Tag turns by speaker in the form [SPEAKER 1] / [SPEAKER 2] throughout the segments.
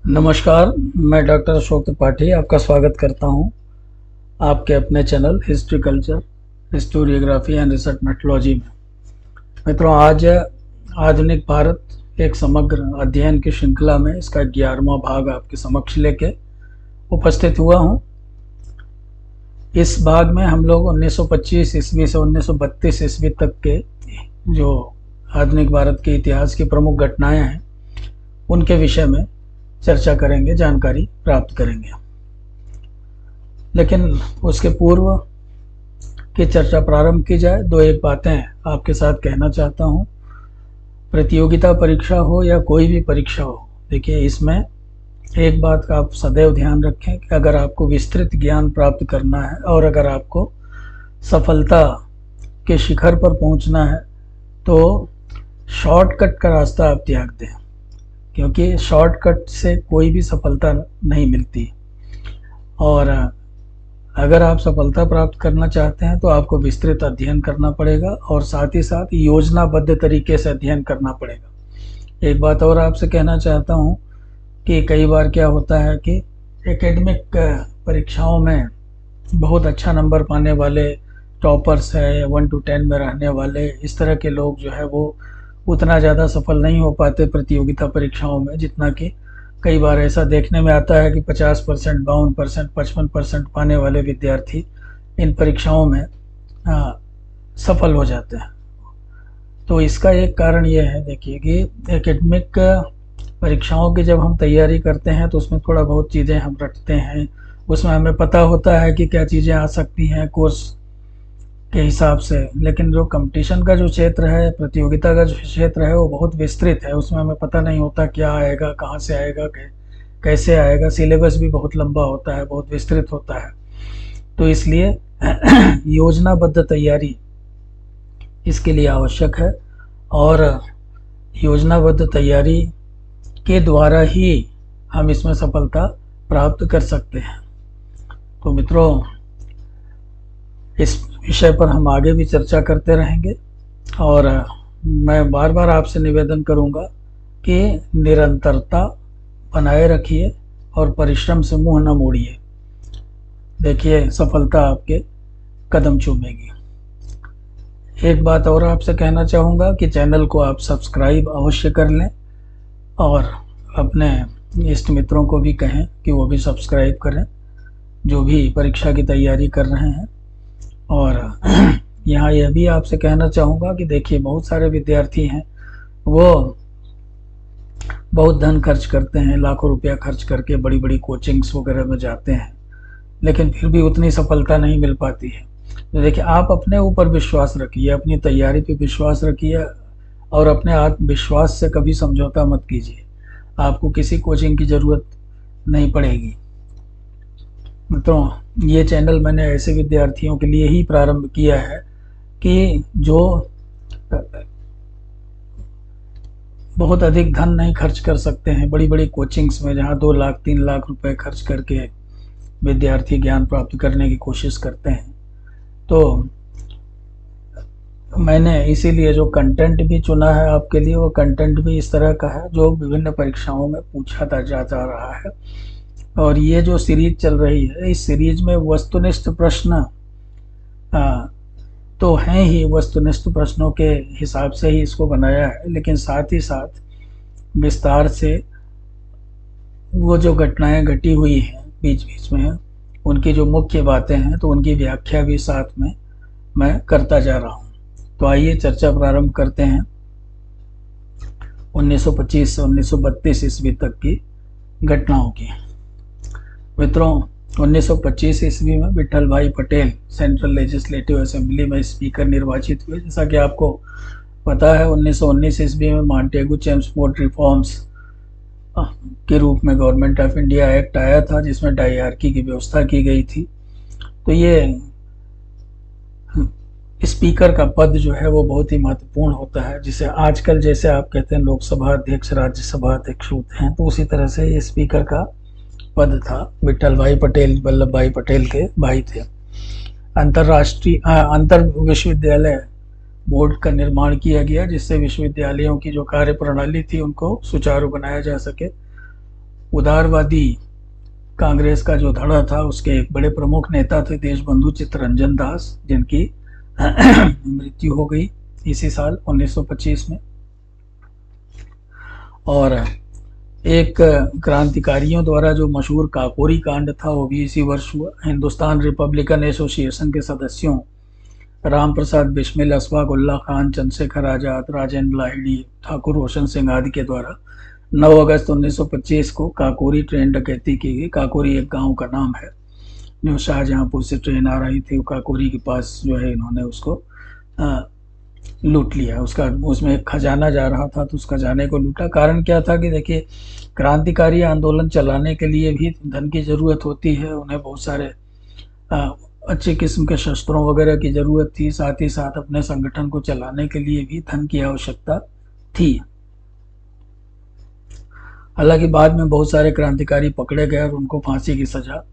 [SPEAKER 1] नमस्कार। मैं डॉक्टर अशोक त्रिपाठी आपका स्वागत करता हूं आपके अपने channel history culture historiography and research methodology में। मित्रों, आज आधुनिक भारत एक समग्र अध्ययन की श्रृंखला में इसका 11वां भाग आपके समक्ष लेके उपस्थित हुआ हूं। इस भाग में हम लोग 1925 ईस्वी से 1932 ईस्वी तक के जो आधुनिक भारत के इतिहास की प्रमुख घटनाएं हैं उनके विषय में चर्चा करेंगे, जानकारी प्राप्त करेंगे। लेकिन उसके पूर्व की चर्चा प्रारंभ की जाए, दो एक बातें आपके साथ कहना चाहता हूं। प्रतियोगिता परीक्षा हो या कोई भी परीक्षा हो, देखिए इसमें एक बात का आप सदैव ध्यान रखें कि अगर आपको विस्तृत ज्ञान प्राप्त करना है और अगर आपको सफलता के शिखर पर पहुंचना है तो शॉर्टकट का रास्ता आप त्याग दें, क्योंकि शॉर्टकट से कोई भी सफलता नहीं मिलती। और अगर आप सफलता प्राप्त करना चाहते हैं तो आपको विस्तृत अध्ययन करना पड़ेगा और साथ ही साथ योजनाबद्ध तरीके से अध्ययन करना पड़ेगा। एक बात और आपसे कहना चाहता हूं कि कई बार क्या होता है कि एकेडमिक परीक्षाओं में बहुत अच्छा नंबर पाने वाले टॉपर्स है, 1 to 10 में रहने वाले, इस तरह के लोग जो है वो उतना ज़्यादा सफल नहीं हो पाते प्रतियोगिता परीक्षाओं में, जितना कि कई बार ऐसा देखने में आता है कि 50%, 52%, 55% पाने वाले विद्यार्थी इन परीक्षाओं में सफल हो जाते हैं। तो इसका एक कारण यह है, देखिए कि एकेडमिक परीक्षाओं की जब हम तैयारी करते हैं तो उसमें थोड़ा बहुत चीज़ें हम रटते हैं, उसमें हमें पता होता है कि क्या चीज़ें आ सकती हैं कोर्स के हिसाब से। लेकिन जो कंपटीशन का जो क्षेत्र है, प्रतियोगिता का जो क्षेत्र है, वो बहुत विस्तृत है। उसमें हमें पता नहीं होता क्या आएगा, कहाँ से आएगा, कैसे आएगा। सिलेबस भी बहुत लंबा होता है, बहुत विस्तृत होता है। तो इसलिए योजनाबद्ध तैयारी इसके लिए आवश्यक है और योजनाबद्ध तैयारी के द्वारा ही हम इसमें सफलता प्राप्त कर सकते हैं। तो मित्रों, इस विषय पर हम आगे भी चर्चा करते रहेंगे और मैं बार बार आपसे निवेदन करूंगा कि निरंतरता बनाए रखिए और परिश्रम से मुंह न मोड़िए। देखिए सफलता आपके कदम चूमेगी। एक बात और आपसे कहना चाहूँगा कि चैनल को आप सब्सक्राइब अवश्य कर लें और अपने इष्ट मित्रों को भी कहें कि वो भी सब्सक्राइब करें जो भी परीक्षा की तैयारी कर रहे हैं। और यहाँ यह भी आपसे कहना चाहूँगा कि देखिए बहुत सारे विद्यार्थी हैं, वो बहुत धन खर्च करते हैं, लाखों रुपया खर्च करके बड़ी बड़ी कोचिंग्स वगैरह में जाते हैं, लेकिन फिर भी उतनी सफलता नहीं मिल पाती है। तो देखिए आप अपने ऊपर विश्वास रखिए, अपनी तैयारी पे विश्वास रखिए और अपने आत्मविश्वास से कभी समझौता मत कीजिए। आपको किसी कोचिंग की ज़रूरत नहीं पड़ेगी। मित्रों, ये चैनल मैंने ऐसे विद्यार्थियों के लिए ही प्रारंभ किया है कि जो बहुत अधिक धन नहीं खर्च कर सकते हैं बड़ी बड़ी कोचिंग्स में, जहाँ 2 लाख 3 लाख रुपए खर्च करके विद्यार्थी ज्ञान प्राप्त करने की कोशिश करते हैं। तो मैंने इसीलिए जो कंटेंट भी चुना है आपके लिए, वो कंटेंट भी इस तरह का है जो विभिन्न परीक्षाओं में पूछा जा रहा है। और ये जो सीरीज चल रही है, इस सीरीज में वस्तुनिष्ठ प्रश्न तो हैं ही, वस्तुनिष्ठ प्रश्नों के हिसाब से ही इसको बनाया है, लेकिन साथ ही साथ विस्तार से वो जो घटनाएं घटी हुई हैं बीच बीच में, उनकी जो मुख्य बातें हैं तो उनकी व्याख्या भी साथ में मैं करता जा रहा हूँ। तो आइए चर्चा प्रारंभ करते हैं 1925 से 1932 ईस्वी तक की घटनाओं की। मित्रों, 1925 ईस्वी में विट्ठल भाई पटेल सेंट्रल लेजिस्लेटिव असेंबली में स्पीकर निर्वाचित हुए। जैसा कि आपको पता है, 1919 ईस्वी में मॉन्टेगू चेम्सफोर्ड रिफॉर्म्स के रूप में गवर्नमेंट ऑफ इंडिया एक्ट आया था, जिसमें डायरकी की व्यवस्था की गई थी। तो ये स्पीकर का पद जो है वो बहुत ही महत्वपूर्ण होता है, जिसे आजकल जैसे आप कहते हैं लोकसभा अध्यक्ष, राज्यसभा अध्यक्ष होते हैं, तो उसी तरह से ये स्पीकर का पद था। विट्ठल भाई पटेल वल्लभ भाई पटेल के भाई थे। अंतर विश्वविद्यालय बोर्ड का निर्माण किया गया, जिससे विश्वविद्यालयों की जो कार्य प्रणाली थी उनको सुचारू बनाया जा सके। उदारवादी कांग्रेस का जो धड़ा था उसके एक बड़े प्रमुख नेता थे देशबंधु चित्तरंजन दास, जिनकी मृत्यु हो गई इसी साल 1925 में। और एक क्रांतिकारियों द्वारा जो मशहूर काकोरी कांड था वो भी इसी वर्ष हुआ। हिंदुस्तान रिपब्लिकन एसोसिएशन के सदस्यों राम प्रसाद बिस्मिल, अशफाक उल्ला खान, चंद्रशेखर आजाद, राजेंद्र लाहिड़ी, ठाकुर रोशन सिंह आदि के द्वारा 9 अगस्त 1925 को काकोरी ट्रेन डकैती की गई। काकोरी एक गांव का नाम है, जो शाहजहांपुर से ट्रेन आ रही थी, काकोरी के पास जो है इन्होंने उसको लूट लिया। उसमें एक खजाना जा रहा था तो उस खजाने को लूटा। कारण क्या था कि देखिए, क्रांतिकारी आंदोलन चलाने के लिए भी धन की ज़रूरत होती है, उन्हें बहुत सारे अच्छे किस्म के शस्त्रों वगैरह की ज़रूरत थी, साथ ही साथ अपने संगठन को चलाने के लिए भी धन की आवश्यकता थी। हालांकि बाद में बहुत सारे क्रांतिकारी पकड़े गए और उनको फांसी की सजा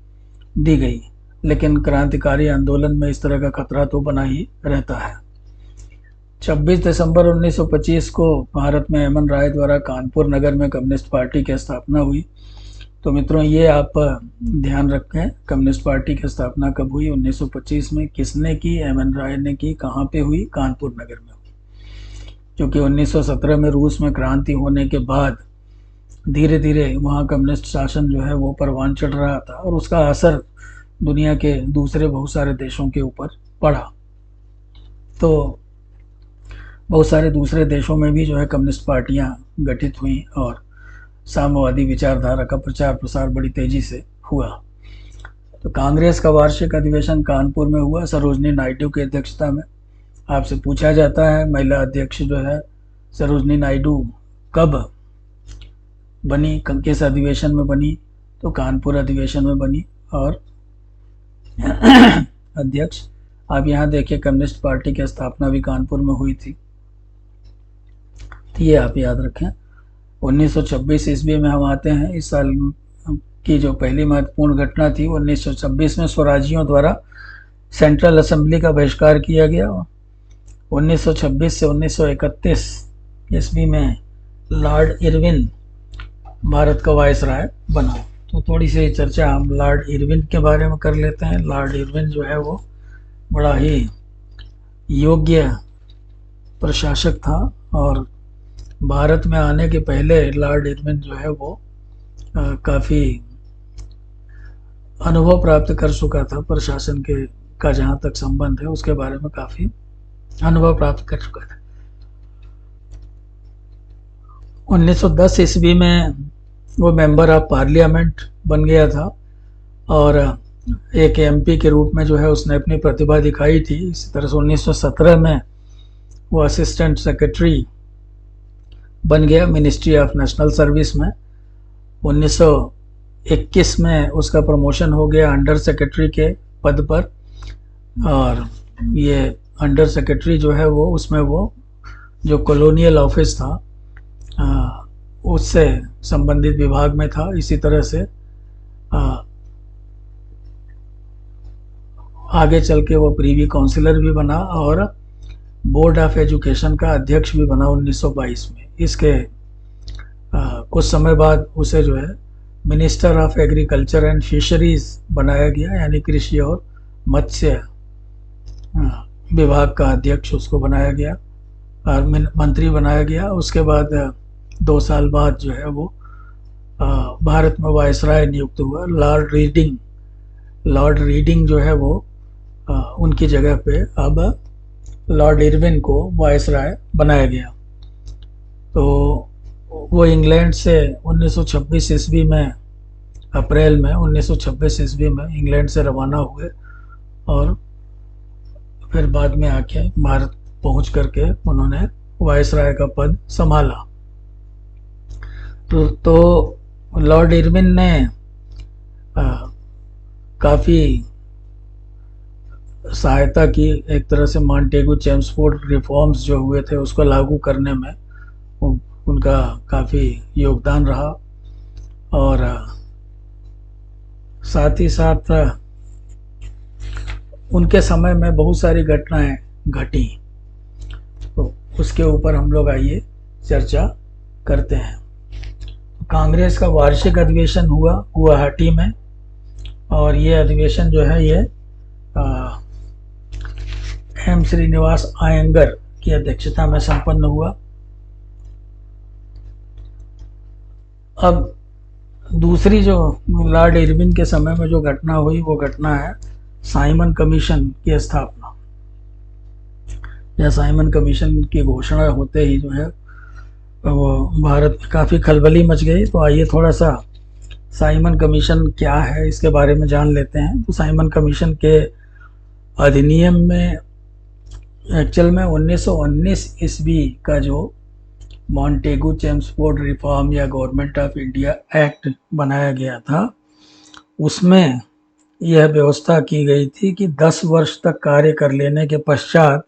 [SPEAKER 1] दी गई, लेकिन क्रांतिकारी आंदोलन में इस तरह का खतरा तो बना ही रहता है। 26 दिसंबर 1925 को भारत में एम एन राय द्वारा कानपुर नगर में कम्युनिस्ट पार्टी की स्थापना हुई। तो मित्रों, ये आप ध्यान रखें, कम्युनिस्ट पार्टी की स्थापना कब हुई? 1925 में। किसने की? एम एन राय ने की। कहाँ पे हुई? कानपुर नगर में हुई। क्योंकि 1917 में रूस में क्रांति होने के बाद धीरे धीरे वहाँ कम्युनिस्ट शासन जो है वो परवान चढ़ रहा था और उसका असर दुनिया के दूसरे बहुत सारे देशों के ऊपर पड़ा। तो बहुत सारे दूसरे देशों में भी जो है कम्युनिस्ट पार्टियां गठित हुई और साम्यवादी विचारधारा का प्रचार प्रसार बड़ी तेजी से हुआ। तो कांग्रेस का वार्षिक अधिवेशन कानपुर में हुआ, सरोजनी नायडू की अध्यक्षता में। आपसे पूछा जाता है महिला अध्यक्ष जो है सरोजनी नायडू कब बनी, किस अधिवेशन में बनी? तो कानपुर अधिवेशन में बनी। और अध्यक्ष आप यहाँ देखिए, कम्युनिस्ट पार्टी की स्थापना भी कानपुर में हुई थी। तो ये आप याद रखें। 1926 ईस्वी में हम आते हैं। इस साल की जो पहली महत्वपूर्ण घटना थी, 1926 में स्वराजियों द्वारा सेंट्रल असेंबली का बहिष्कार किया गया। 1926 से 1931 ईस्वी में लॉर्ड इरविन भारत का वायसराय बना। तो थोड़ी सी चर्चा हम लॉर्ड इरविन के बारे में कर लेते हैं। लॉर्ड इरविन जो है वो बड़ा ही योग्य प्रशासक था और भारत में आने के पहले लॉर्ड इरविन जो है वो काफ़ी अनुभव प्राप्त कर चुका था प्रशासन के का जहाँ तक संबंध है, उसके बारे में काफ़ी अनुभव प्राप्त कर चुका था। 1910 ईस्वी में वो मेंबर ऑफ पार्लियामेंट बन गया था और एक एमपी के रूप में जो है उसने अपनी प्रतिभा दिखाई थी। इसी तरह से 1917 में वो असिस्टेंट सेक्रेटरी बन गया मिनिस्ट्री ऑफ नेशनल सर्विस में। 1921 में उसका प्रमोशन हो गया अंडर सेक्रेटरी के पद पर और ये अंडर सेक्रेटरी जो है वो उसमें वो जो कॉलोनियल ऑफिस था उससे संबंधित विभाग में था। इसी तरह से आगे चल के वो प्रीवी काउंसिलर भी बना और बोर्ड ऑफ एजुकेशन का अध्यक्ष भी बना 1922 में। इसके कुछ समय बाद उसे जो है minister of agriculture and fisheries बनाया गया, यानी कृषि और मत्स्य विभाग का अध्यक्ष उसको बनाया गया और मंत्री बनाया गया। उसके बाद 2 साल बाद जो है वो भारत में वायसराय नियुक्त हुआ। लॉर्ड रीडिंग जो है वो उनकी जगह पे अब लॉर्ड इरविन को वायसराय बनाया गया। तो वो इंग्लैंड से 1926 ईस्वी में अप्रैल में 1926 ईस्वी में इंग्लैंड से रवाना हुए और फिर बाद में आके भारत पहुंच करके उन्होंने वायसराय का पद संभाला। तो लॉर्ड इरविन ने काफ़ी सहायता की। एक तरह से मॉन्टेगू चेम्सफोर्ड रिफॉर्म्स जो हुए थे उसको लागू करने में उनका काफ़ी योगदान रहा और साथ ही साथ उनके समय में बहुत सारी घटनाएं घटी, तो उसके ऊपर हम लोग आइए चर्चा करते हैं। कांग्रेस का वार्षिक अधिवेशन हुआ गुवाहाटी में, और ये अधिवेशन जो है ये एम श्रीनिवास आयंगर की अध्यक्षता में संपन्न हुआ। अब दूसरी जो लॉर्ड इरविन के समय में जो घटना हुई वो घटना है साइमन कमीशन की स्थापना। या साइमन कमीशन की घोषणा होते ही जो है वो भारत में काफ़ी खलबली मच गई। तो आइए थोड़ा सा साइमन कमीशन क्या है इसके बारे में जान लेते हैं। तो साइमन कमीशन के अधिनियम में एक्चुअल में 1919 ईस्वी का जो मॉन्टेगू चेम्सफोर्ड रिफॉर्म या गवर्नमेंट ऑफ इंडिया एक्ट बनाया गया था, उसमें यह व्यवस्था की गई थी कि 10 वर्ष तक कार्य कर लेने के पश्चात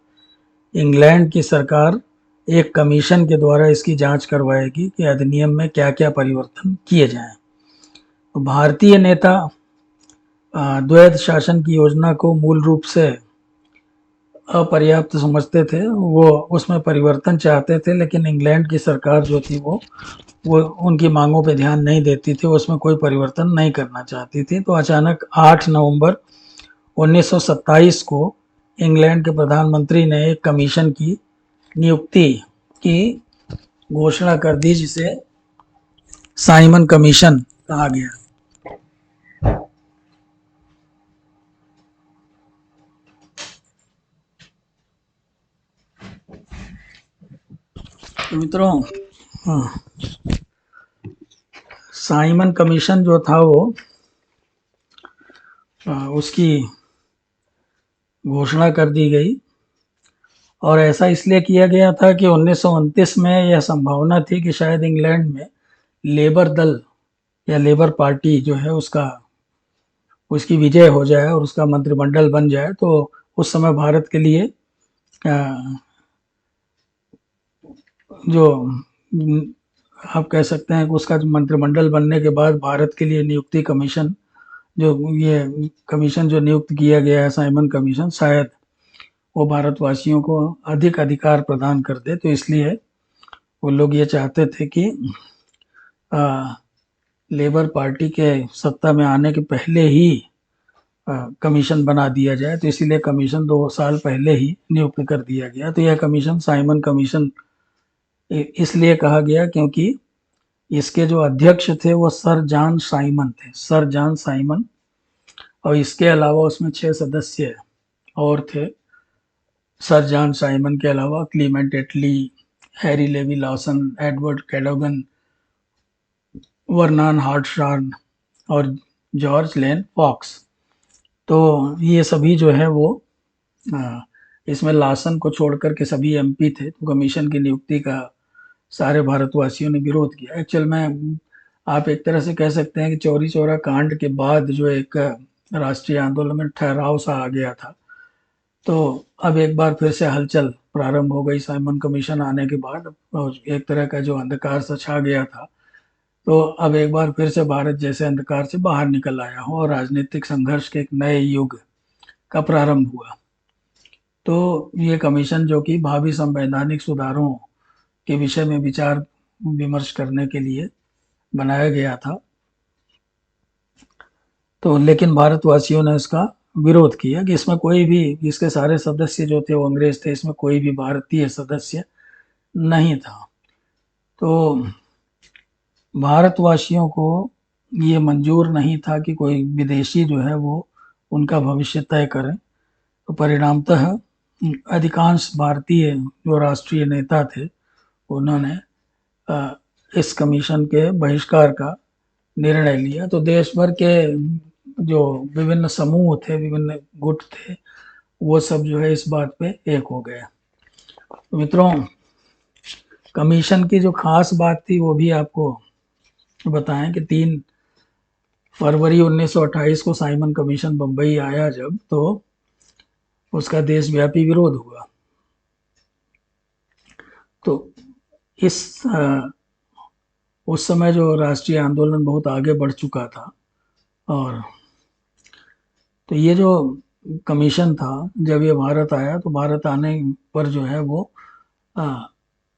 [SPEAKER 1] इंग्लैंड की सरकार एक कमीशन के द्वारा इसकी जांच करवाएगी कि अधिनियम में क्या क्या परिवर्तन किए जाएं। तो भारतीय नेता द्वैध शासन की योजना को मूल रूप से अपर्याप्त समझते थे, वो उसमें परिवर्तन चाहते थे, लेकिन इंग्लैंड की सरकार जो थी वो उनकी मांगों पे ध्यान नहीं देती थी, उसमें कोई परिवर्तन नहीं करना चाहती थी। तो अचानक 8 नवंबर 1927 को इंग्लैंड के प्रधानमंत्री ने एक कमीशन की नियुक्ति की घोषणा कर दी, जिसे साइमन कमीशन कहा गया। तो मित्रों, साइमन कमीशन जो था वो उसकी घोषणा कर दी गई, और ऐसा इसलिए किया गया था कि 1929 में यह संभावना थी कि शायद इंग्लैंड में लेबर दल या लेबर पार्टी जो है उसकी विजय हो जाए और उसका मंत्रिमंडल बन जाए। तो उस समय भारत के लिए जो आप कह सकते हैं कि उसका मंत्रिमंडल बनने के बाद भारत के लिए नियुक्ति कमीशन जो नियुक्त किया गया है साइमन कमीशन, शायद वो भारतवासियों को अधिक अधिकार प्रदान कर दे। तो इसलिए वो लोग ये चाहते थे कि लेबर पार्टी के सत्ता में आने के पहले ही कमीशन बना दिया जाए। तो इसीलिए कमीशन 2 साल पहले ही नियुक्त कर दिया गया। तो यह कमीशन साइमन कमीशन इसलिए कहा गया क्योंकि इसके जो अध्यक्ष थे वो सर जॉन साइमन थे, सर जॉन साइमन। और इसके अलावा उसमें 6 सदस्य और थे। सर जॉन साइमन के अलावा Clement Attlee, Harry Levy Lawson, Edward Cadogan, Vernon Hartshorn और जॉर्ज लेन फॉक्स। तो ये सभी जो है वो इसमें लॉसन को छोड़कर के सभी एमपी थे। तो कमीशन की नियुक्ति का सारे भारतवासियों ने विरोध किया। एक्चुअल में आप एक तरह से कह सकते हैं कि चौरी चौरा कांड के बाद जो एक राष्ट्रीय आंदोलन में ठहराव सा आ गया था, तो अब एक बार फिर से हलचल प्रारंभ हो गई साइमन कमीशन आने के बाद, और एक तरह का जो अंधकार सा छा गया था, तो अब एक बार फिर से भारत जैसे अंधकार से बाहर निकल आया हो और राजनीतिक संघर्ष के एक नए युग का प्रारंभ हुआ। तो ये कमीशन जो कि भावी संवैधानिक सुधारों के विषय में विचार विमर्श करने के लिए बनाया गया था। तो लेकिन भारतवासियों ने इसका विरोध किया कि इसमें कोई भी, इसके सारे सदस्य जो थे वो अंग्रेज थे, इसमें कोई भी भारतीय सदस्य नहीं था। तो भारतवासियों को ये मंजूर नहीं था कि कोई विदेशी जो है वो उनका भविष्य तय करे। तो परिणामतः अधिकांश भारतीय जो राष्ट्रीय नेता थे उन्होंने इस कमीशन के बहिष्कार का निर्णय लिया। तो देश भर के जो विभिन्न समूह थे, विभिन्न गुट थे, वो सब जो है इस बात पे एक हो गए। तो मित्रों, कमीशन की जो खास बात थी वो भी आपको बताएं कि 3 फरवरी 1928 को साइमन कमीशन बम्बई आया जब, तो उसका देशव्यापी विरोध हुआ। तो इस उस समय जो राष्ट्रीय आंदोलन बहुत आगे बढ़ चुका था, और तो ये जो कमीशन था जब ये भारत आया, तो भारत आने पर जो है वो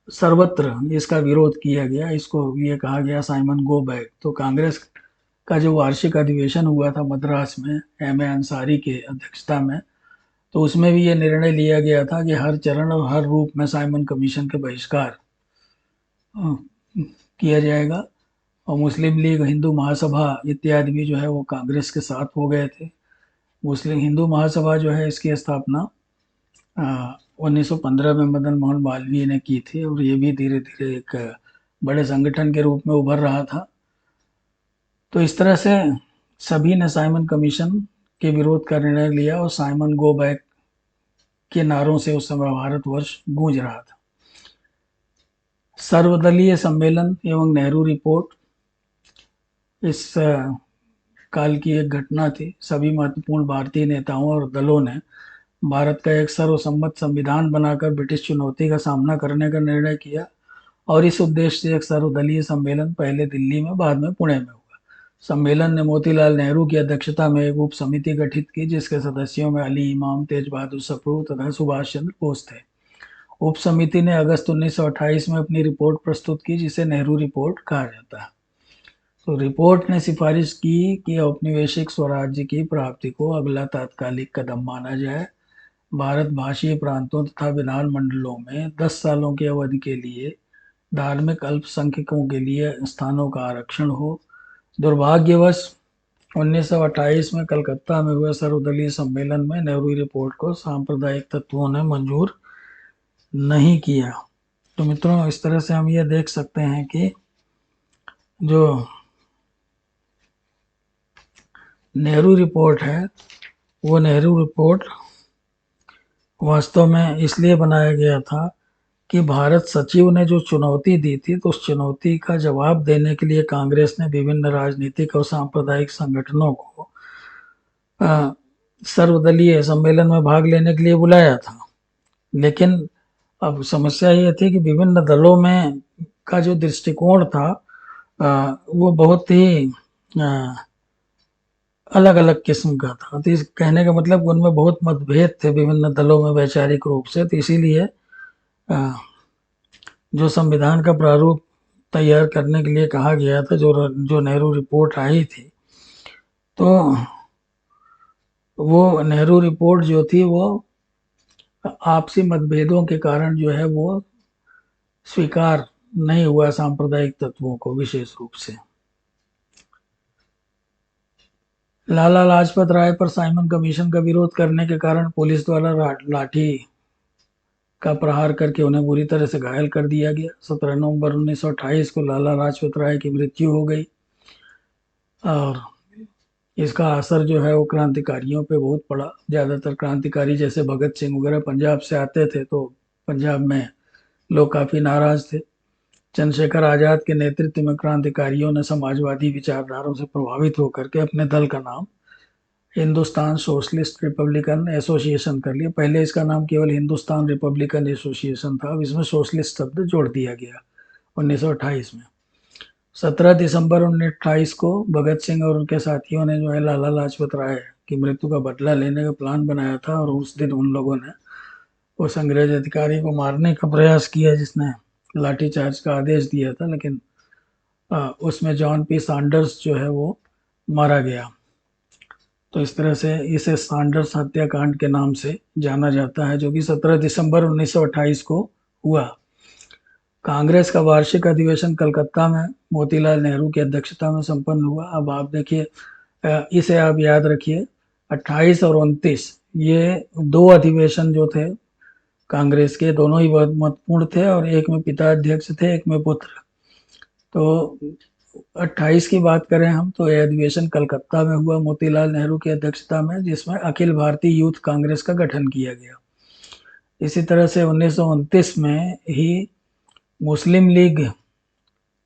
[SPEAKER 1] सर्वत्र इसका विरोध किया गया। इसको ये कहा गया साइमन गो बैक। तो कांग्रेस का जो वार्षिक अधिवेशन हुआ था मद्रास में एम ए अंसारी के अध्यक्षता में, तो उसमें भी ये निर्णय लिया गया था कि हर चरण और हर रूप में साइमन कमीशन के बहिष्कार किया जाएगा। और मुस्लिम लीग, हिंदू महासभा इत्यादि भी जो है वो कांग्रेस के साथ हो गए थे। मुस्लिम हिंदू महासभा जो है इसकी स्थापना 1915 में मदन मोहन मालवीय ने की थी, और ये भी धीरे धीरे एक बड़े संगठन के रूप में उभर रहा था। तो इस तरह से सभी ने साइमन कमीशन के विरोध का निर्णय लिया, और साइमन गो बैक के नारों से उस समय भारतवर्ष गूंज रहा था। सर्वदलीय सम्मेलन एवं नेहरू रिपोर्ट इस काल की एक घटना थी। सभी महत्वपूर्ण भारतीय नेताओं और दलों ने भारत का एक सर्वसम्मत संविधान बनाकर ब्रिटिश चुनौती का सामना करने का निर्णय किया, और इस उद्देश्य से एक सर्वदलीय सम्मेलन पहले दिल्ली में, बाद में पुणे में हुआ। सम्मेलन ने मोतीलाल नेहरू की अध्यक्षता में एक उप समिति गठित की, जिसके सदस्यों में अली इमाम, तेज बहादुर सप्रू तथा सुभाष चंद्र बोस थे। उप समिति ने अगस्त 1928 में अपनी रिपोर्ट प्रस्तुत की, जिसे नेहरू रिपोर्ट कहा जाता है। तो रिपोर्ट ने सिफारिश की कि औपनिवेशिक स्वराज्य की प्राप्ति को अगला तात्कालिक कदम माना जाए। भारत भाषीय प्रांतों तथा विधान मंडलों में 10 सालों की अवधि के लिए धार्मिक अल्पसंख्यकों के लिए स्थानों का आरक्षण हो। दुर्भाग्यवश 1928 में कलकत्ता में हुए सर्वदलीय सम्मेलन में नेहरू रिपोर्ट को सांप्रदायिक तत्वों ने मंजूर नहीं किया। तो मित्रों, इस तरह से हम ये देख सकते हैं कि जो नेहरू रिपोर्ट है, वो नेहरू रिपोर्ट वास्तव में इसलिए बनाया गया था कि भारत सचिव ने जो चुनौती दी थी, तो उस चुनौती का जवाब देने के लिए कांग्रेस ने विभिन्न राजनीतिक और सांप्रदायिक संगठनों को सर्वदलीय सम्मेलन में भाग लेने के लिए बुलाया था। लेकिन अब समस्या ये थी कि विभिन्न दलों में का जो दृष्टिकोण था वो बहुत ही अलग अलग किस्म का था। तो इस कहने का मतलब उनमें बहुत मतभेद थे विभिन्न दलों में वैचारिक रूप से। तो इसीलिए जो संविधान का प्रारूप तैयार करने के लिए कहा गया था, जो नेहरू रिपोर्ट आई थी, तो वो नेहरू रिपोर्ट जो थी वो आपसी मतभेदों के कारण जो है वो स्वीकार नहीं हुआ सांप्रदायिक तत्वों को विशेष रूप से। लाला लाजपत राय पर साइमन कमीशन का विरोध करने के कारण पुलिस द्वारा लाठी का प्रहार करके उन्हें बुरी तरह से घायल कर दिया गया। 17 नवंबर 1928 को लाला लाजपत राय की मृत्यु हो गई, और इसका असर जो है वो क्रांतिकारियों पे बहुत पड़ा। ज़्यादातर क्रांतिकारी जैसे भगत सिंह वगैरह पंजाब से आते थे, तो पंजाब में लोग काफ़ी नाराज थे। चंद्रशेखर आज़ाद के नेतृत्व में क्रांतिकारियों ने समाजवादी विचारधाराओं से प्रभावित होकर के अपने दल का नाम हिंदुस्तान सोशलिस्ट रिपब्लिकन एसोसिएशन कर लिया। पहले इसका नाम केवल हिंदुस्तान रिपब्लिकन एसोसिएशन था, अब इसमें सोशलिस्ट शब्द जोड़ दिया गया 1928 में। 17 दिसंबर 1928 को भगत सिंह और उनके साथियों ने जो है लाला लाजपत राय की मृत्यु का बदला लेने का प्लान बनाया था, और उस दिन उन लोगों ने उस अंग्रेज अधिकारी को मारने का प्रयास किया जिसने लाठीचार्ज का आदेश दिया था। लेकिन उसमें जॉन पी सैंडर्स जो है वो मारा गया। तो इस तरह से इसे सैंडर्स हत्याकांड के नाम से जाना जाता है, जो कि 17 दिसंबर 1928 को हुआ। कांग्रेस का वार्षिक अधिवेशन कलकत्ता में मोतीलाल नेहरू की अध्यक्षता में संपन्न हुआ। अब आप देखिए, इसे आप याद रखिए, 28 और 29 ये दो अधिवेशन जो थे कांग्रेस के, दोनों ही बहुत महत्वपूर्ण थे, और एक में पिता अध्यक्ष थे, एक में पुत्र। तो 28 की बात करें हम, तो यह अधिवेशन कलकत्ता में हुआ मोतीलाल नेहरू की अध्यक्षता में, जिसमें अखिल भारतीय यूथ कांग्रेस का गठन किया गया। इसी तरह से 1929 में ही मुस्लिम लीग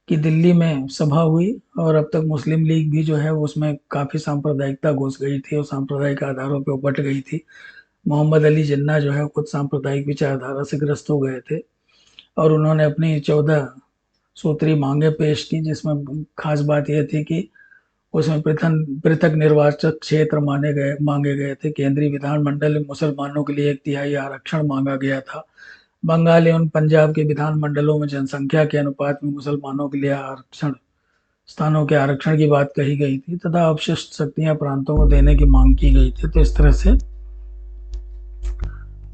[SPEAKER 1] की दिल्ली में सभा हुई, और अब तक मुस्लिम लीग भी जो है उसमें काफ़ी सांप्रदायिकता घुस गई थी और सांप्रदायिक आधारों पर बट गई थी। मोहम्मद अली जिन्ना जो है खुद सांप्रदायिक विचारधारा से ग्रस्त हो गए थे, और उन्होंने अपनी 14 सूत्री मांगे पेश की, जिसमें खास बात यह थी कि उसमें पृथक निर्वाचक क्षेत्र मांगे गए थे। केंद्रीय विधानमंडल में मुसलमानों के लिए 1/3 आरक्षण मांगा गया था। बंगाल एवं पंजाब के विधानमंडलों में जनसंख्या के अनुपात में मुसलमानों के लिए आरक्षण स्थानों के आरक्षण की बात कही गई थी तथा अवशिष्ट शक्तियां प्रांतों को देने की मांग की गई थी। तो इस तरह से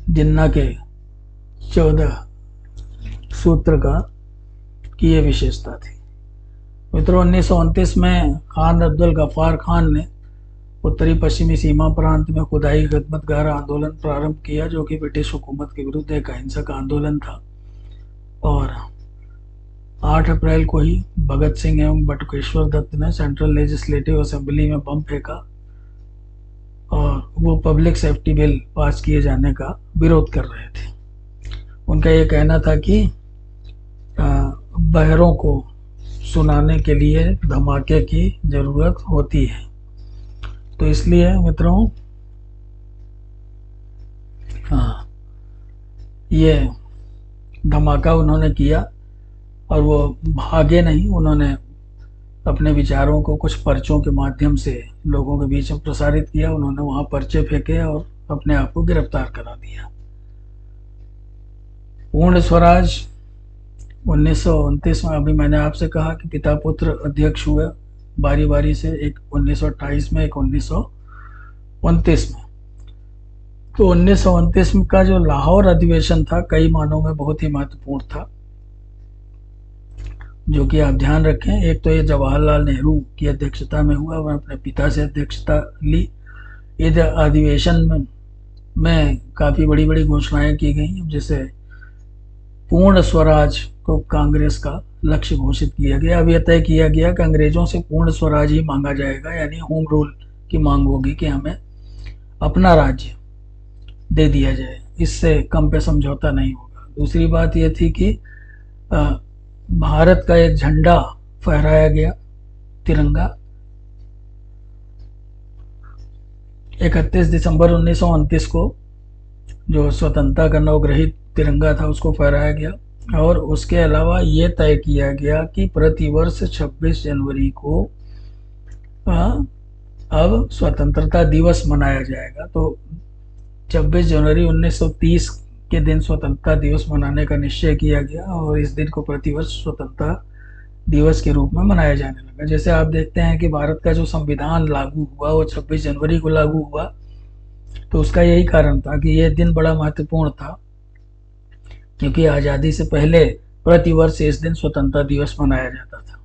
[SPEAKER 1] जिन्ना के 14 सूत्र की ये विशेषता थी। मित्रों 1929 में खान अब्दुल गफ्फार खान ने उत्तरी पश्चिमी सीमा प्रांत में खुदाई खिदमतगार आंदोलन प्रारंभ किया, जो कि ब्रिटिश हुकूमत के विरुद्ध एक अहिंसक आंदोलन था। और 8 अप्रैल को ही भगत सिंह एवं बटुकेश्वर दत्त ने सेंट्रल लेजिस्लेटिव असेंबली में बम फेंका और वो पब्लिक सेफ्टी बिल पास किए जाने का विरोध कर रहे थे। उनका ये कहना था कि बहरों को सुनाने के लिए धमाके की जरूरत होती है। तो इसलिए मित्रों ये धमाका उन्होंने किया और वो भागे नहीं, उन्होंने अपने विचारों को कुछ पर्चों के माध्यम से लोगों के बीच में प्रसारित किया। उन्होंने वहां पर्चे फेंके और अपने आप को गिरफ्तार करा दिया। पूर्ण स्वराज 1929 में, अभी मैंने आपसे कहा कि पिता पुत्र अध्यक्ष हुए बारी बारी से, एक 1928 में, एक 1929 में। तो 1929 का जो लाहौर अधिवेशन था कई मानों में बहुत ही महत्वपूर्ण था, जो कि आप ध्यान रखें। एक तो ये जवाहरलाल नेहरू की अध्यक्षता में हुआ, वह अपने पिता से अध्यक्षता ली। इस अधिवेशन में काफ़ी बड़ी बड़ी घोषणाएं की गई, जैसे पूर्ण स्वराज को कांग्रेस का लक्ष्य घोषित किया गया। अब यह तय किया गया कि अंग्रेजों से पूर्ण स्वराज ही मांगा जाएगा, यानी होम रूल की मांग होगी कि हमें अपना राज्य दे दिया जाए, इससे कम पे समझौता नहीं होगा। दूसरी बात यह थी कि भारत का एक झंडा फहराया गया, तिरंगा। 31 दिसंबर 1929 को जो स्वतंत्रता का नवग्रहित तिरंगा था उसको फहराया गया। और उसके अलावा ये तय किया गया कि प्रतिवर्ष 26 जनवरी को अब स्वतंत्रता दिवस मनाया जाएगा। तो 26 जनवरी 1930 के दिन स्वतंत्रता दिवस मनाने का निश्चय किया गया और इस दिन को प्रतिवर्ष स्वतंत्रता दिवस के रूप में मनाया जाने लगा। जैसे आप देखते हैं कि भारत का जो संविधान लागू हुआ वो 26 जनवरी को लागू हुआ, तो उसका यही कारण था कि यह दिन बड़ा महत्वपूर्ण था, क्योंकि आज़ादी से पहले प्रतिवर्ष इस दिन स्वतंत्रता दिवस मनाया जाता था।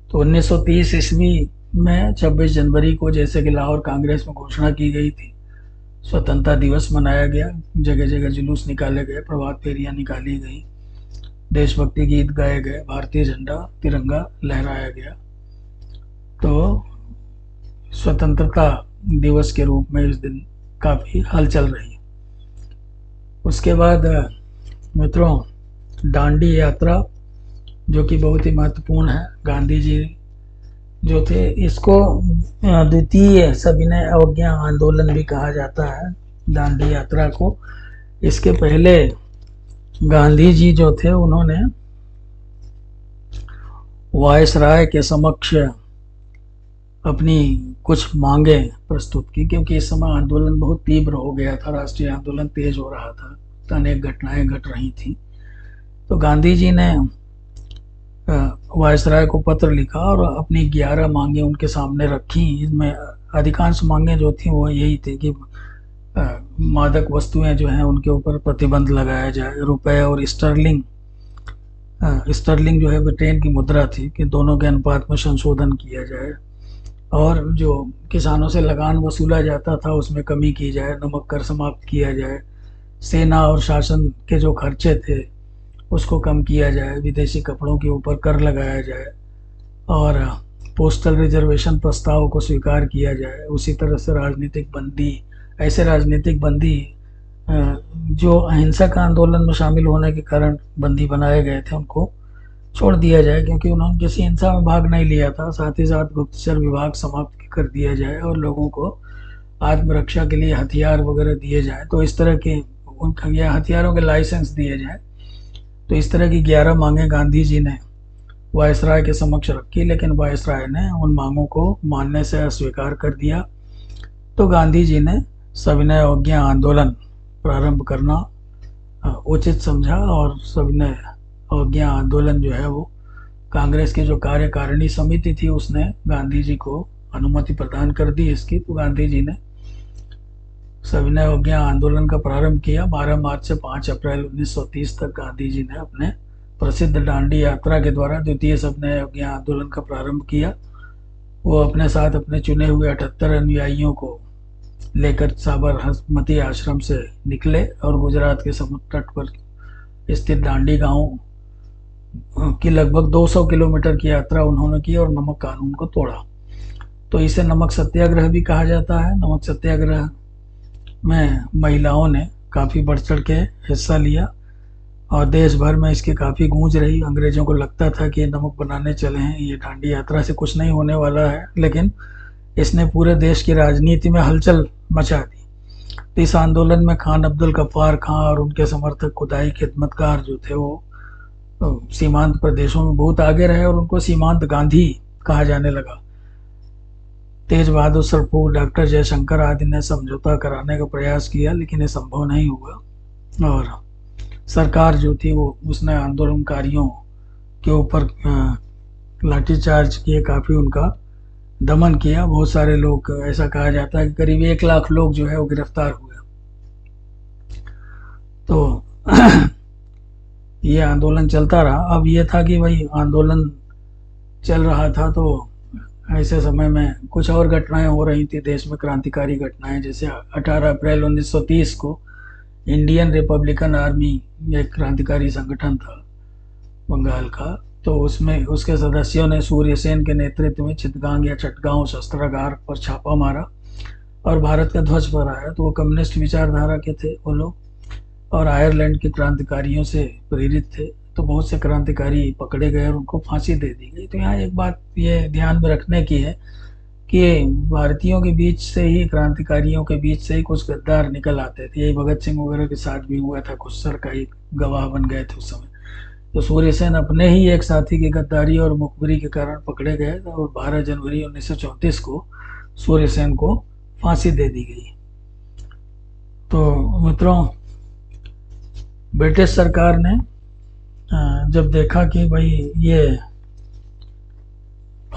[SPEAKER 1] तो 1930 ईस्वी में 26 जनवरी को, जैसे कि लाहौर कांग्रेस में घोषणा की गई थी, स्वतंत्रता दिवस मनाया गया। जगह जगह जुलूस निकाले गए, प्रभात फेरियां निकाली गई, देशभक्ति गीत गाए गए, भारतीय झंडा तिरंगा लहराया गया। तो स्वतंत्रता दिवस के रूप में इस दिन काफ़ी हलचल रही। उसके बाद मित्रों दांडी यात्रा, जो कि बहुत ही महत्वपूर्ण है। गांधी जी जो थे, इसको द्वितीय सविनय अवज्ञा आंदोलन भी कहा जाता है, दांडी यात्रा को। इसके पहले गांधी जी जो थे उन्होंने वायसराय के समक्ष अपनी कुछ मांगे प्रस्तुत की, क्योंकि इस समय आंदोलन बहुत तीव्र हो गया था, राष्ट्रीय आंदोलन तेज हो रहा था, अनेक घटनाएं घट रही थी। तो गांधी जी ने वायसराय को पत्र लिखा और अपनी 11 मांगे उनके सामने रखी। इसमें अधिकांश मांगे जो थी वो यही थी कि मादक वस्तुएं जो हैं उनके ऊपर प्रतिबंध लगाया जाए, रुपए और स्टर्लिंग जो है ब्रिटेन की मुद्रा थी, कि दोनों के अनुपात में संशोधन किया जाए, और जो किसानों से लगान वसूला जाता था उसमें कमी की जाए, नमक कर समाप्त किया जाए, सेना और शासन के जो खर्चे थे उसको कम किया जाए, विदेशी कपड़ों के ऊपर कर लगाया जाए, और पोस्टल रिजर्वेशन प्रस्ताव को स्वीकार किया जाए। उसी तरह से राजनीतिक बंदी, ऐसे राजनीतिक बंदी जो अहिंसक आंदोलन में शामिल होने के कारण बंदी बनाए गए थे, उनको छोड़ दिया जाए, क्योंकि उन्होंने किसी हिंसा में भाग नहीं लिया था। साथ ही साथ गुप्तचर विभाग समाप्त कर दिया जाए और लोगों को आत्मरक्षा के लिए हथियार वगैरह दिए जाए। तो इस तरह के उनका या हथियारों के लाइसेंस दिए जाए। तो इस तरह की 11 मांगे गांधी जी ने वायसराय के समक्ष रखी, लेकिन वायसराय ने उन मांगों को मानने से अस्वीकार कर दिया। तो गांधी जी ने सविनय अवज्ञा आंदोलन प्रारंभ करना उचित समझा और सबने अवज्ञा आंदोलन जो है वो कांग्रेस की जो कार्यकारिणी समिति थी उसने गांधी जी को अनुमति प्रदान कर दी इसकी। तो गांधी जी ने सविनय अवज्ञा आंदोलन का प्रारंभ किया। 12 मार्च से 5 अप्रैल 1930 तक गांधी जी ने अपने प्रसिद्ध दांडी यात्रा के द्वारा द्वितीय सविनय अवज्ञा आंदोलन का प्रारंभ किया। वो अपने साथ अपने चुने हुए 78 अनुयायियों को लेकर साबरमती आश्रम से निकले और गुजरात के समुद्र तट पर स्थित दांडी गांव की लगभग 200 किलोमीटर की यात्रा उन्होंने की और नमक कानून को तोड़ा। तो इसे नमक सत्याग्रह भी कहा जाता है। नमक सत्याग्रह में महिलाओं ने काफ़ी बढ़ चढ़ के हिस्सा लिया और देश भर में इसकी काफ़ी गूंज रही। अंग्रेजों को लगता था कि नमक बनाने चले हैं, ये दांडी यात्रा से कुछ नहीं होने वाला है, लेकिन इसने पूरे देश की राजनीति में हलचल मचा दी। तो इस आंदोलन में खान अब्दुल गफ्फार खां और उनके समर्थक खुदाई खिदमतकार जो थे वो सीमांत प्रदेशों में बहुत आगे रहे और उनको सीमांत गांधी कहा जाने लगा। तेज बहादुर सरफू, डॉक्टर जयशंकर आदि ने समझौता कराने का प्रयास किया, लेकिन ये संभव नहीं हुआ और सरकार जो थी वो उसने आंदोलनकारियों के ऊपर लाठीचार्ज किए, काफ़ी उनका दमन किया। बहुत सारे लोग, ऐसा कहा जाता है कि करीब 1 लाख लोग जो है वो गिरफ्तार हुए। तो ये आंदोलन चलता रहा। अब ये था कि भाई आंदोलन चल रहा था तो ऐसे समय में कुछ और घटनाएं हो रही थी देश में, क्रांतिकारी घटनाएं। जैसे 18 अप्रैल 1930 को इंडियन रिपब्लिकन आर्मी एक क्रांतिकारी संगठन था बंगाल का, तो उसमें उसके सदस्यों ने सूर्यसेन के नेतृत्व में चितगांग या चटगांव शस्त्रागार पर छापा मारा और भारत का ध्वज फहराया। तो वो कम्युनिस्ट विचारधारा के थे वो लोग और आयरलैंड के क्रांतिकारियों से प्रेरित थे। तो बहुत से क्रांतिकारी पकड़े गए और उनको फांसी दे दी गई। तो यहाँ एक बात ये ध्यान में रखने की है कि भारतीयों के बीच से ही, क्रांतिकारियों के बीच से ही कुछ गद्दार निकल आते थे। यही भगत सिंह वगैरह के साथ भी हुआ था, खुस्सर का ही गवाह बन गए थे उस समय। तो सूर्यसेन अपने ही एक साथी की गद्दारी और मुखबिरी के कारण पकड़े गए और 12 जनवरी 1934 को सूर्यसेन को फांसी दे दी गई। तो मित्रों, ब्रिटिश सरकार ने जब देखा कि भाई ये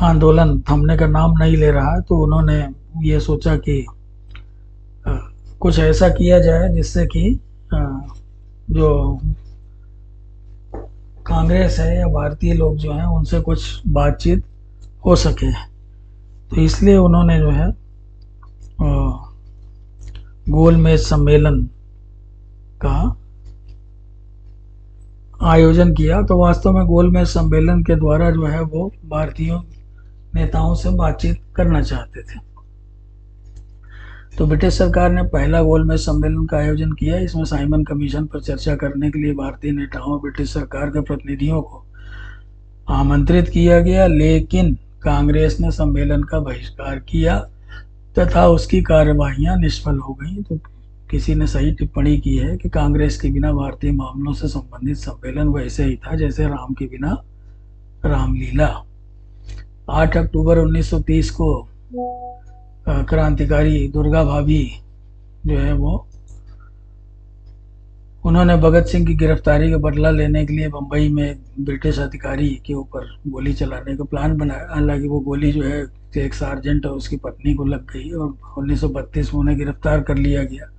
[SPEAKER 1] आंदोलन थमने का नाम नहीं ले रहा, तो उन्होंने ये सोचा कि कुछ ऐसा किया जाए जिससे कि जो कांग्रेस है या भारतीय लोग जो हैं उनसे कुछ बातचीत हो सके। तो इसलिए उन्होंने जो है गोलमेज सम्मेलन का आयोजन किया। तो वास्तव में गोलमेज सम्मेलन के द्वारा जो है वो भारतीय नेताओं से बातचीत करना चाहते थे। तो ब्रिटिश सरकार ने पहला गोलमेज सम्मेलन का आयोजन किया। इसमें साइमन कमीशन पर चर्चा करने के लिए भारतीय नेताओं और ब्रिटिश सरकार के प्रतिनिधियों को आमंत्रित किया गया, लेकिन कांग्रेस ने सम्मेलन का बहिष्कार किया तथा उसकी कार्यवाहियां निष्फल हो गई। तो किसी ने सही टिप्पणी की है कि कांग्रेस के बिना भारतीय मामलों से संबंधित सम्मेलन वैसे ही था जैसे राम के बिना रामलीला। 8 अक्टूबर 1930 को क्रांतिकारी दुर्गा भाभी जो है वो उन्होंने भगत सिंह की गिरफ्तारी का बदला लेने के लिए मुंबई में ब्रिटिश अधिकारी के ऊपर गोली चलाने का प्लान बनाया। हालांकि वो गोली जो है एक सार्जेंट और उसकी पत्नी को लग गई और 1932 में उन्हें गिरफ्तार कर लिया गया।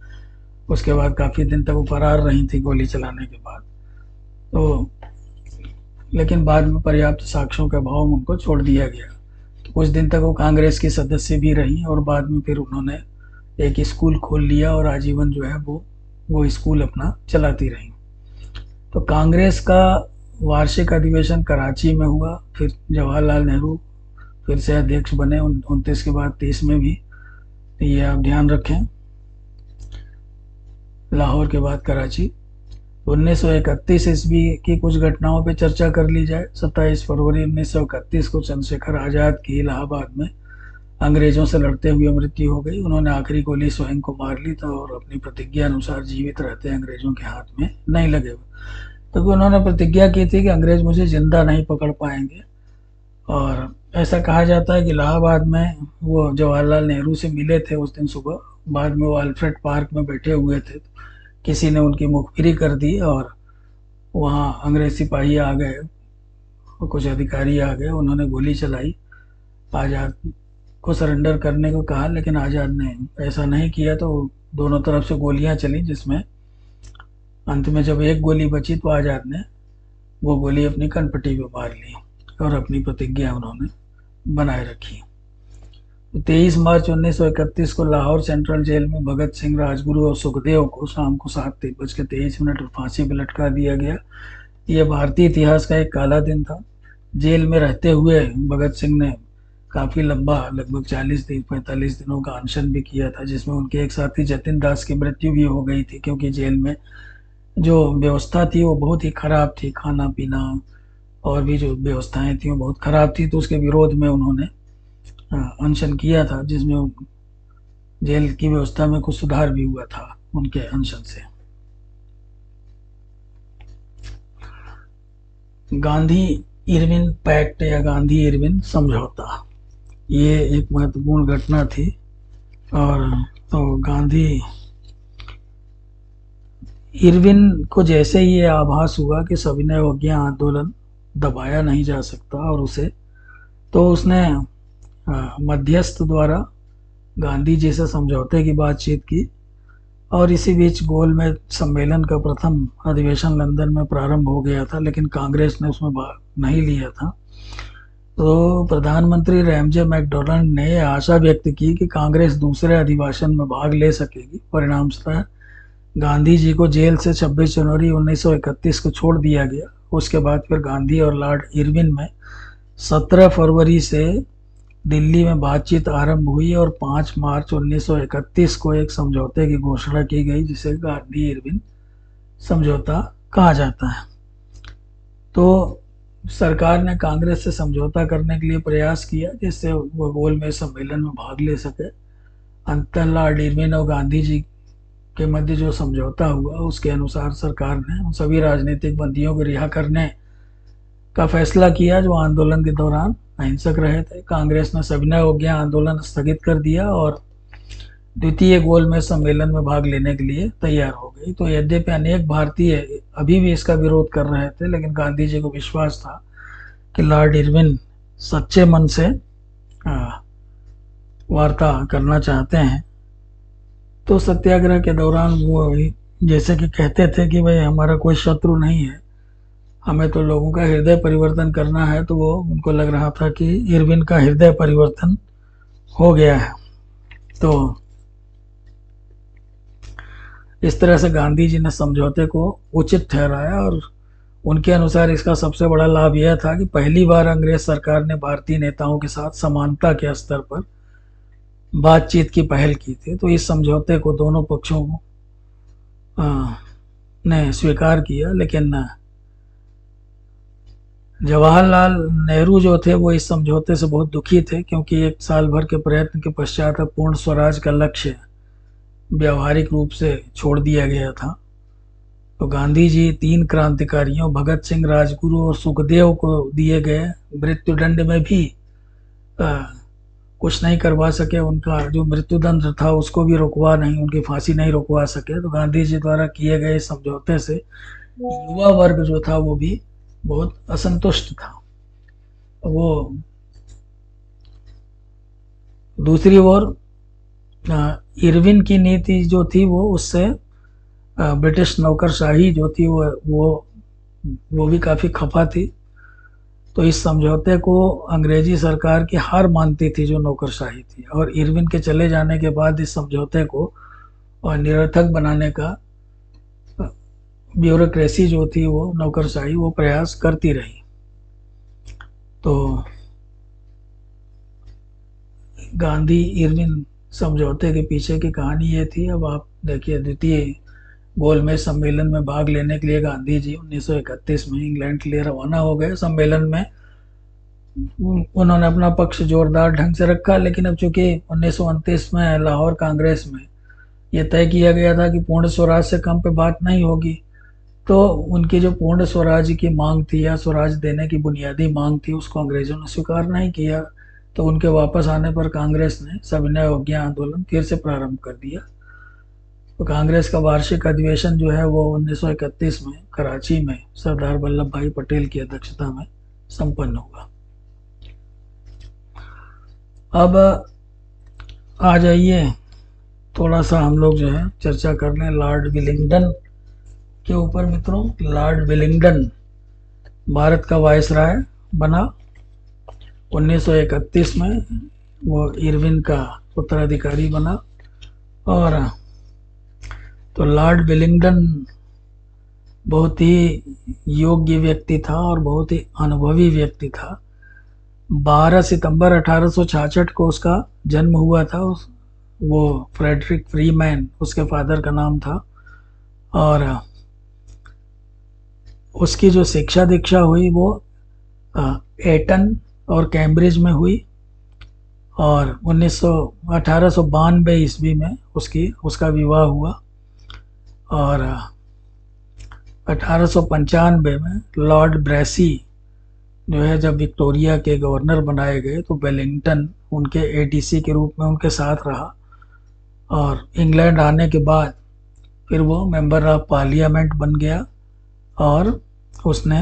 [SPEAKER 1] उसके बाद काफ़ी दिन तक वो फरार रही थी गोली चलाने के बाद। तो लेकिन बाद में पर्याप्त साक्ष्यों के अभाव में उनको छोड़ दिया गया। तो कुछ दिन तक वो कांग्रेस की सदस्य भी रही और बाद में फिर उन्होंने एक स्कूल खोल लिया और आजीवन जो है वो स्कूल अपना चलाती रही। तो कांग्रेस का वार्षिक अधिवेशन कराची में हुआ। फिर जवाहरलाल नेहरू फिर से अध्यक्ष बने 29 के बाद 30 में भी। तो ये आप ध्यान रखें, लाहौर के बाद कराची। 1931 ईस्वी की कुछ घटनाओं पर चर्चा कर ली जाए। 27 फरवरी 1931 को चंद्रशेखर आज़ाद की इलाहाबाद में अंग्रेजों से लड़ते हुए मृत्यु हो गई। उन्होंने आखिरी गोली स्वयं को मार ली था और अपनी प्रतिज्ञा अनुसार जीवित रहते अंग्रेजों के हाथ में नहीं लगे हुए, क्योंकि उन्होंने प्रतिज्ञा की थी कि अंग्रेज मुझे जिंदा नहीं पकड़ पाएंगे। और ऐसा कहा जाता है कि इलाहाबाद में वो जवाहरलाल नेहरू से मिले थे उस दिन सुबह। बाद में वो अल्फ्रेड पार्क में बैठे हुए थे, किसी ने उनकी मुखबिरी कर दी और वहाँ अंग्रेज सिपाही आ गए और कुछ अधिकारी आ गए, उन्होंने गोली चलाई। आज़ाद को सरेंडर करने को कहा, लेकिन आज़ाद ने ऐसा नहीं किया, तो दोनों तरफ से गोलियां चली, जिसमें अंत में जब एक गोली बची तो आज़ाद ने वो गोली अपनी कनपट्टी पे मार ली और अपनी प्रतिज्ञा उन्होंने बनाए रखी। 23 मार्च 1931 को लाहौर सेंट्रल जेल में भगत सिंह, राजगुरु और सुखदेव को शाम को 7:23 पर फांसी पर लटका दिया गया। यह भारतीय इतिहास का एक काला दिन था। जेल में रहते हुए भगत सिंह ने काफ़ी लंबा, लगभग 45 दिनों का अनशन भी किया था, जिसमें उनके एक साथी जतिन दास की मृत्यु भी हो गई थी, क्योंकि जेल में जो व्यवस्था थी वो बहुत ही खराब थी। खाना पीना और भी जो व्यवस्थाएं थी वो बहुत खराब थी, तो उसके विरोध में उन्होंने अनशन किया था, जिसमें जेल की व्यवस्था में कुछ सुधार भी हुआ था उनके अनशन से। गांधी इरविन पैक्ट या गांधी इरविन समझौता, ये एक महत्वपूर्ण घटना थी। और तो गांधी इरविन को जैसे ही ये आभास हुआ कि सविनय अवज्ञा आंदोलन दबाया नहीं जा सकता और उसे, तो उसने मध्यस्थ द्वारा गांधी जी से समझौते की बातचीत की। और इसी बीच गोलमेज सम्मेलन का प्रथम अधिवेशन लंदन में प्रारंभ हो गया था, लेकिन कांग्रेस ने उसमें भाग नहीं लिया था। तो प्रधानमंत्री रैमजे मैकडोनाल्ड ने आशा व्यक्त की कि कांग्रेस दूसरे अधिवेशन में भाग ले सकेगी। परिणामतः गांधी जी को जेल से 26 जनवरी 1931 को छोड़ दिया गया। उसके बाद फिर गांधी और लॉर्ड इरविन में 17 फरवरी से दिल्ली में बातचीत आरंभ हुई और 5 मार्च 1931 को एक समझौते की घोषणा की गई, जिसे गांधी इरविन समझौता कहा जाता है। तो सरकार ने कांग्रेस से समझौता करने के लिए प्रयास किया, जिससे वो गोलमेज सम्मेलन में भाग ले सके। अंततः लॉर्ड इरविन और गांधी जी के मध्य जो समझौता हुआ, उसके अनुसार सरकार ने उन सभी राजनीतिक बंदियों को रिहा करने का फैसला किया जो आंदोलन के दौरान अहिंसक रहे थे। कांग्रेस ने सविनय अवज्ञा आंदोलन स्थगित कर दिया और द्वितीय गोलमेज सम्मेलन में भाग लेने के लिए तैयार हो गई। तो यद्यपि अनेक भारतीय अभी भी इसका विरोध कर रहे थे, लेकिन गांधी जी को विश्वास था कि लॉर्ड इरविन सच्चे मन से वार्ता करना चाहते हैं। तो सत्याग्रह के दौरान वो जैसे कि कहते थे कि भाई हमारा कोई शत्रु नहीं है, हमें तो लोगों का हृदय परिवर्तन करना है। तो वो उनको लग रहा था कि इरविन का हृदय परिवर्तन हो गया है। तो इस तरह से गांधी जी ने समझौते को उचित ठहराया और उनके अनुसार इसका सबसे बड़ा लाभ यह था कि पहली बार अंग्रेज सरकार ने भारतीय नेताओं के साथ समानता के स्तर पर बातचीत की पहल की थी। तो इस समझौते को दोनों पक्षों ने स्वीकार किया, लेकिन जवाहरलाल नेहरू जो थे वो इस समझौते से बहुत दुखी थे, क्योंकि 1 साल भर के प्रयत्न के पश्चात अब पूर्ण स्वराज का लक्ष्य व्यावहारिक रूप से छोड़ दिया गया था। तो गांधी जी 3 क्रांतिकारियों भगत सिंह, राजगुरु और सुखदेव को दिए गए मृत्युदंड में भी कुछ नहीं करवा सके। उनका जो मृत्युदंड था उसको भी रुकवा नहीं, उनकी फांसी नहीं रुकवा सके। तो गांधी जी द्वारा किए गए समझौते से युवा वर्ग जो था वो भी बहुत असंतुष्ट था। वो दूसरी ओर इरविन की नीति जो थी वो उससे ब्रिटिश नौकरशाही जो थी वो भी काफ़ी खफा थी। तो इस समझौते को अंग्रेजी सरकार की हार मानती थी जो नौकरशाही थी, और इरविन के चले जाने के बाद इस समझौते को निरर्थक बनाने का ब्यूरोक्रेसी जो थी वो नौकरशाही वो प्रयास करती रही। तो गांधी इरविन समझौते के पीछे की कहानी ये थी। अब आप देखिए, द्वितीय गोलमेज सम्मेलन में भाग लेने के लिए गांधी जी 1931 में इंग्लैंड के लिए रवाना हो गए। सम्मेलन में उन्होंने अपना पक्ष जोरदार ढंग से रखा, लेकिन अब चूंकि 1929 में लाहौर कांग्रेस में यह तय किया गया था कि पूर्ण स्वराज से कम पे बात नहीं होगी, तो उनकी जो पूर्ण स्वराज की मांग थी या स्वराज देने की बुनियादी मांग थी उसको अंग्रेजों ने स्वीकार नहीं किया। तो उनके वापस आने पर कांग्रेस ने सविनय अवज्ञा आंदोलन फिर से प्रारंभ कर दिया। तो कांग्रेस का वार्षिक अधिवेशन जो है वो 1931 में कराची में सरदार वल्लभ भाई पटेल की अध्यक्षता में संपन्न हुआ। अब आ जाइए, थोड़ा सा हम लोग जो है चर्चा कर लें लॉर्ड विलिंगडन के ऊपर। मित्रों, लॉर्ड विलिंगडन भारत का वायसराय बना 1931 में। वो इरविन का उत्तराधिकारी बना। और तो लॉर्ड विलिंगडन बहुत ही योग्य व्यक्ति था और बहुत ही अनुभवी व्यक्ति था। 12 सितंबर 1866 को उसका जन्म हुआ था। वो फ्रेडरिक फ्रीमैन उसके फादर का नाम था। और उसकी जो शिक्षा दीक्षा हुई वो एटन और कैम्ब्रिज में हुई। और 1892 ईस्वी में उसका विवाह हुआ। और 1895 में लॉर्ड ब्रेसी जो है जब विक्टोरिया के गवर्नर बनाए गए तो वेलिंगटन उनके एडीसी के रूप में उनके साथ रहा। और इंग्लैंड आने के बाद फिर वो मेंबर ऑफ पार्लियामेंट बन गया। और उसने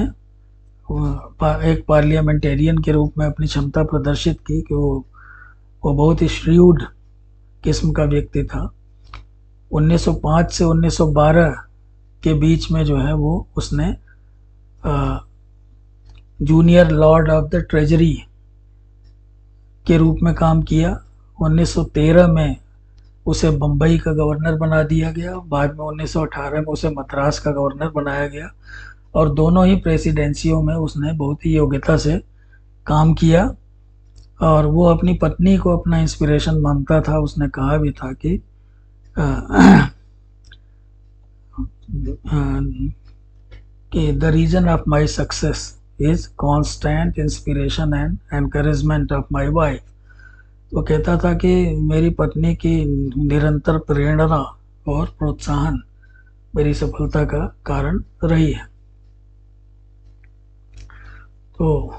[SPEAKER 1] एक पार्लियामेंटेरियन के रूप में अपनी क्षमता प्रदर्शित की कि वो बहुत ही श्रीउड किस्म का व्यक्ति था। 1905 से 1912 के बीच में जो है वो उसने junior Lord of the treasury के रूप में काम किया। 1913 में उसे बम्बई का गवर्नर बना दिया गया। बाद में 1918 में उसे मद्रास का गवर्नर बनाया गया। और दोनों ही प्रेसिडेंसियों में उसने बहुत ही योग्यता से काम किया। और वो अपनी पत्नी को अपना इंस्पिरेशन मानता था। उसने कहा भी था कि the reason of my success is constant inspiration and encouragement of my wife. वो कहता था कि मेरी पत्नी की निरंतर प्रेरणा और प्रोत्साहन मेरी सफलता का कारण रही है। तो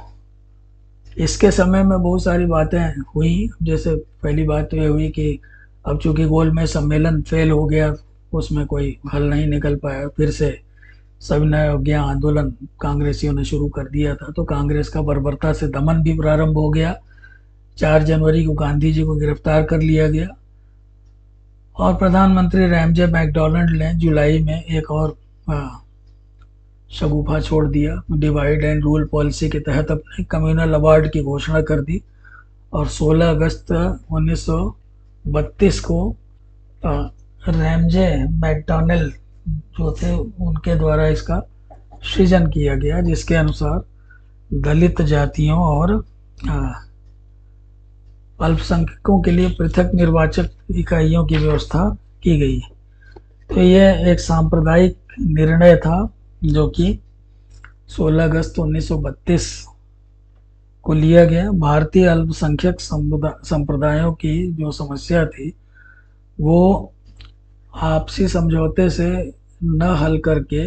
[SPEAKER 1] इसके समय में बहुत सारी बातें हुई। जैसे पहली बात तो ये हुई कि अब चूंकि गोलमेज सम्मेलन फेल हो गया, उसमें कोई हल नहीं निकल पाया, फिर से सविनय अवज्ञा आंदोलन कांग्रेसियों ने शुरू कर दिया था। तो कांग्रेस का बर्बरता से दमन भी प्रारंभ हो गया। 4 जनवरी को गांधी जी को गिरफ्तार कर लिया गया। और प्रधानमंत्री रैमजे मैकडॉनल्ड ने जुलाई में एक और शगुफा छोड़ दिया। डिवाइड एंड रूल पॉलिसी के तहत अपने कम्युनल अवार्ड की घोषणा कर दी। और 16 अगस्त 1932 को रैमजे मैकडॉनल्ड जो थे उनके द्वारा इसका सृजन किया गया, जिसके अनुसार दलित जातियों और अल्पसंख्यकों के लिए पृथक निर्वाचक इकाइयों की व्यवस्था की गई। तो यह एक सांप्रदायिक निर्णय था जो कि 16 अगस्त 1932 को लिया गया। भारतीय अल्पसंख्यक संप्रदायों की जो समस्या थी वो आपसी समझौते से न हल करके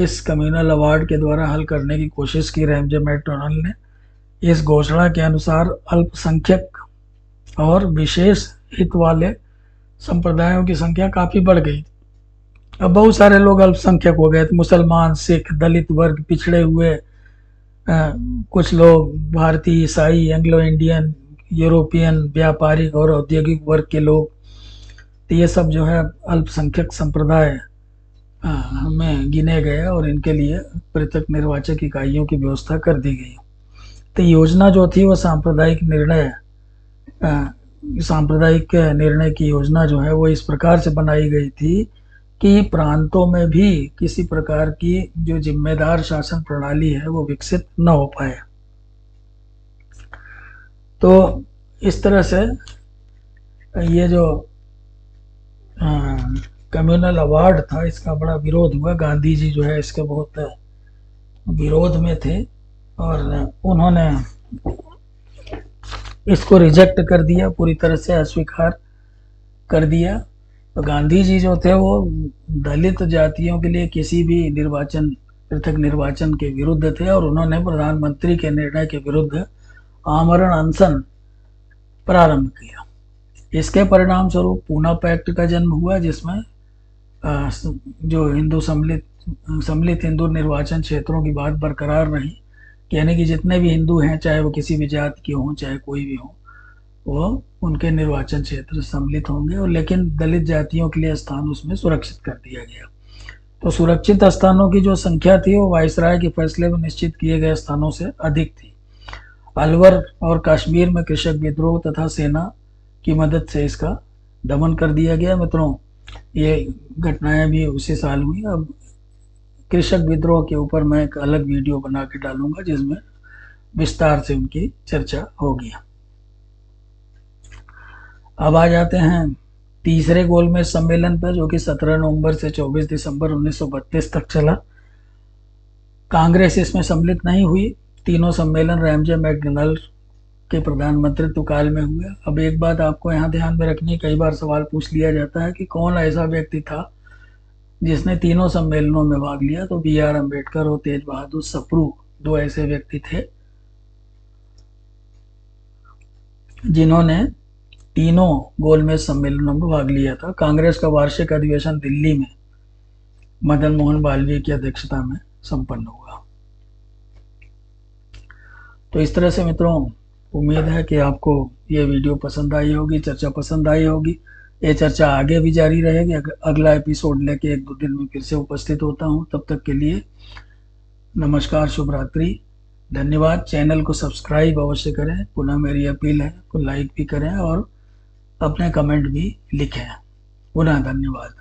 [SPEAKER 1] इस कम्युनल अवार्ड के द्वारा हल करने की कोशिश की रैमजे मैकडॉनल्ड ने। इस घोषणा के अनुसार अल्पसंख्यक और विशेष हित वाले संप्रदायों की संख्या काफ़ी बढ़ गई। अब बहुत सारे लोग अल्पसंख्यक हो गए थे। मुसलमान, सिख, दलित वर्ग, पिछड़े हुए, कुछ लोग भारतीय, ईसाई, एंग्लो इंडियन, यूरोपियन, व्यापारिक और औद्योगिक वर्ग के लोग। तो ये सब जो है अल्पसंख्यक संप्रदाय में गिने गए और इनके लिए पृथक निर्वाचक इकाइयों की व्यवस्था कर दी गई। तो योजना जो थी वो सांप्रदायिक निर्णय की योजना जो है वो इस प्रकार से बनाई गई थी कि प्रांतों में भी किसी प्रकार की जो जिम्मेदार शासन प्रणाली है वो विकसित न हो पाए। तो इस तरह से ये जो कम्युनल अवार्ड था इसका बड़ा विरोध हुआ। गांधी जी जो है इसके बहुत विरोध में थे और उन्होंने इसको रिजेक्ट कर दिया, पूरी तरह से अस्वीकार कर दिया। तो गांधी जी जो थे वो दलित जातियों के लिए किसी भी पृथक निर्वाचन के विरुद्ध थे और उन्होंने प्रधानमंत्री के निर्णय के विरुद्ध आमरण अनशन प्रारंभ किया। इसके परिणाम स्वरूप पूना पैक्ट का जन्म हुआ, जिसमें जो हिंदू सम्मिलित हिंदू निर्वाचन क्षेत्रों की बात बरकरार रही, यानी कि जितने भी हिंदू हैं, चाहे वो किसी भी जाति के हों, चाहे कोई भी हो, वो उनके निर्वाचन क्षेत्र सम्मिलित होंगे, और लेकिन दलित जातियों के लिए स्थान उसमें सुरक्षित कर दिया गया। तो सुरक्षित स्थानों की जो संख्या थी वो वायसराय के फैसले में निश्चित किए गए स्थानों से अधिक थी। अलवर और कश्मीर में कृषक विद्रोह तथा सेना की मदद से इसका दमन कर दिया गया। मित्रों, ये घटनाएं भी उसी साल हुई। अब कृषक विद्रोह के ऊपर मैं एक अलग वीडियो बना के डालूंगा, जिसमें विस्तार से उनकी चर्चा होगी। अब आ जाते हैं तीसरे गोलमेज सम्मेलन पर, जो कि 17 नवंबर से 24 दिसंबर 1932 तक चला। कांग्रेस इसमें सम्मिलित नहीं हुई। तीनों सम्मेलन रैमजे मैकडोनाल्ड के प्रधानमंत्रित्व काल में हुए। अब एक बात आपको यहाँ ध्यान में रखनी, कई बार सवाल पूछ लिया जाता है कि कौन ऐसा व्यक्ति था जिसने तीनों सम्मेलनों में भाग लिया। तो BR अम्बेडकर और तेज बहादुर सप्रू दो ऐसे व्यक्ति थे जिन्होंने तीनों गोलमेज सम्मेलनों में भाग लिया था। कांग्रेस का वार्षिक अधिवेशन दिल्ली में मदन मोहन मालवीय की अध्यक्षता में संपन्न हुआ। तो इस तरह से मित्रों, उम्मीद है कि आपको ये वीडियो पसंद आई होगी, चर्चा पसंद आई होगी। ये चर्चा आगे भी जारी रहेगी। अगला एपिसोड लेके 1-2 दिन में फिर से उपस्थित होता हूँ। तब तक के लिए नमस्कार, शुभ रात्रि, धन्यवाद। चैनल को सब्सक्राइब अवश्य करें। पुनः मेरी अपील है, को लाइक भी करें और अपने कमेंट भी लिखें। पुनः धन्यवाद।